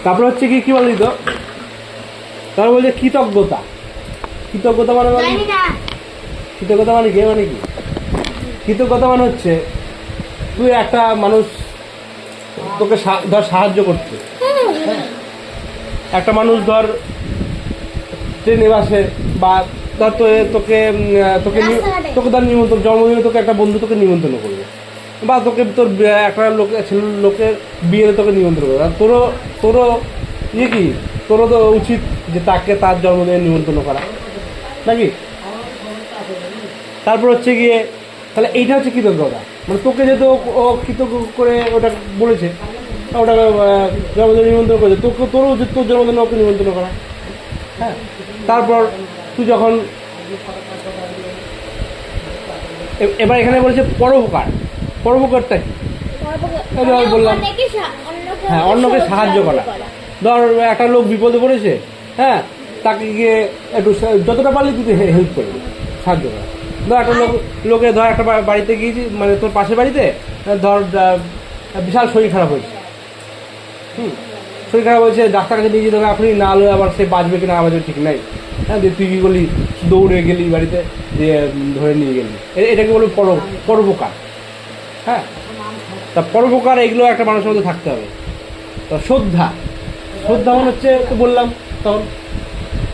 তারপর হচ্ছে কি বলি তো, তারপর বলছে কৃতজ্ঞতা। কৃতজ্ঞতা মানে কৃতজ্ঞতা মানে কি কৃতজ্ঞতা মানে হচ্ছে তুই একটা মানুষ তোকে ধর সাহায্য করছে, একটা মানুষ ধর ট্রেনে বাসে বা ধর তোকে তোকে তোকে ধর নিমন্ত্রণ, জন্মদিনে তোকে একটা বন্ধু তোকে নিমন্ত্রণ করবে, বা তোকে তোর একটা লোকের বিয়েতে তোকে নিমন্ত্রণ করবে, তোরও কি তোরও তো উচিত যে তাকে তার জন্মদিনে নিমন্ত্রণ করা নাকি। তারপর হচ্ছে গিয়ে তাহলে এইটা হচ্ছে কৃতজ্ঞতা, মানে তোকে যেহেতু ও কৃতজ্ঞ করে ওটা বলেছে, ওটা জন্মদিনে নিমন্ত্রণ করেছে, তোরও উচিত তোর জন্মদিনে ওকে নিমন্ত্রণ করা। হ্যাঁ, তারপর তুই যখন এবার এখানে বলেছে পরোপকার। পরোপকারটা কি বললাম, হ্যাঁ, অন্যকে সাহায্য করা। ধর একটা লোক বিপদে পড়েছে, হ্যাঁ, তাকে গিয়ে একটু যতটা পারলে তুই হেল্প করবি, সাহায্য করা। ধর একটা লোকে ধর একটা বাড়িতে গিয়েছি, মানে তোর পাশের বাড়িতে ধর বিশাল শরীর খারাপ হয়েছে, শরীর খারাপ হয়েছে, ডাক্তার কাছে নিয়ে যেতে হবে এখনই, না হলে আবার সে বাঁচবে কিনা বাঁচবে ঠিক নাই। হ্যাঁ, দিয়ে তুই কী করলি, দৌড়ে গেলি বাড়িতে, দিয়ে ধরে নিয়ে গেলি, এটাকে বলবো পরোপকার। হ্যাঁ, তা পরোপকার এগুলো একটা মানুষের মধ্যে থাকতে হবে। তো শ্রদ্ধা মানে হচ্ছে তো বললাম তখন,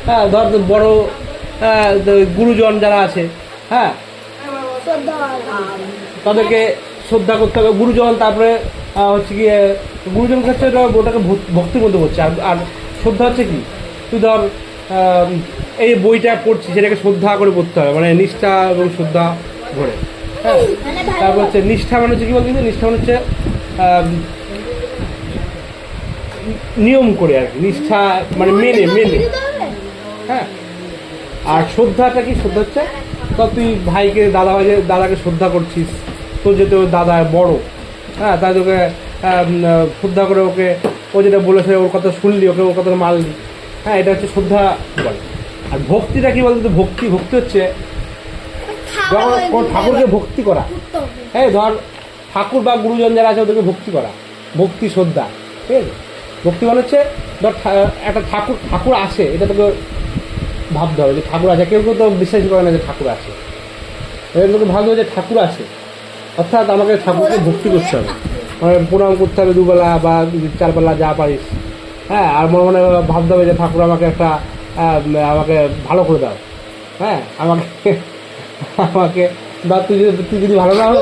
হ্যাঁ, ধর বড় গুরুজন যারা আছে, হ্যাঁ, তাদেরকে শ্রদ্ধা করতে হবে, গুরুজন। তারপরে হচ্ছে কি গুরুজন হচ্ছে ওটাকে ভক্তির মধ্যে পড়ছে। আর শ্রদ্ধা হচ্ছে কি, তুই ধর এই বইটা পড়ছি, সেটাকে শ্রদ্ধা করে পড়তে হবে, মানে নিষ্ঠা এবং শ্রদ্ধা ধরে। হ্যাঁ, তারপর হচ্ছে নিষ্ঠা মানে হচ্ছে কি বলতে, নিষ্ঠা মানে হচ্ছে নিয়ম করে আর কি, নিষ্ঠা মানে মেনে। হ্যাঁ, আর শ্রদ্ধাটা কি, শ্রদ্ধা হচ্ছে তো তুই ভাইকে দাদাকে শ্রদ্ধা করছিস, তোর যেহেতু দাদা বড়, হ্যাঁ, তাই তোকে শ্রদ্ধা করে ওকে, ও যেটা বলেছে ওর কথা শুনলি, ওর কথা মানলি। হ্যাঁ, এটা হচ্ছে শ্রদ্ধা বলে। আর ভক্তিটা কি বলতো, ভক্তি হচ্ছে যখন কোন ঠাকুরকে ভক্তি করা। হ্যাঁ, ধর ঠাকুর বা গুরুজন যারা আছে ওদেরকে ভক্তি করা, ভক্তি শ্রদ্ধা। ঠিক আছে, ভক্তি মানে হচ্ছে ধর একটা ঠাকুর আছে, এটা তোকে ভাবতে হবে যে ঠাকুর আছে। কেউ তো বিশ্বাস করে না যে ঠাকুর আছে, এটা তোকে ভাবতে হবে যে ঠাকুর আছে, অর্থাৎ আমাকে ঠাকুরকে ভক্তি করতে হবে, মানে প্রণাম করতে হবে দুবেলা বা 4 বেলা যা পারিস। হ্যাঁ, আর মনে ভাবতে হবে যে ঠাকুর আমাকে ভালো করে দাও। হ্যাঁ, আমাকে বা তুই যদি ভালো না হয়,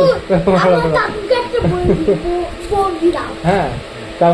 হ্যাঁ,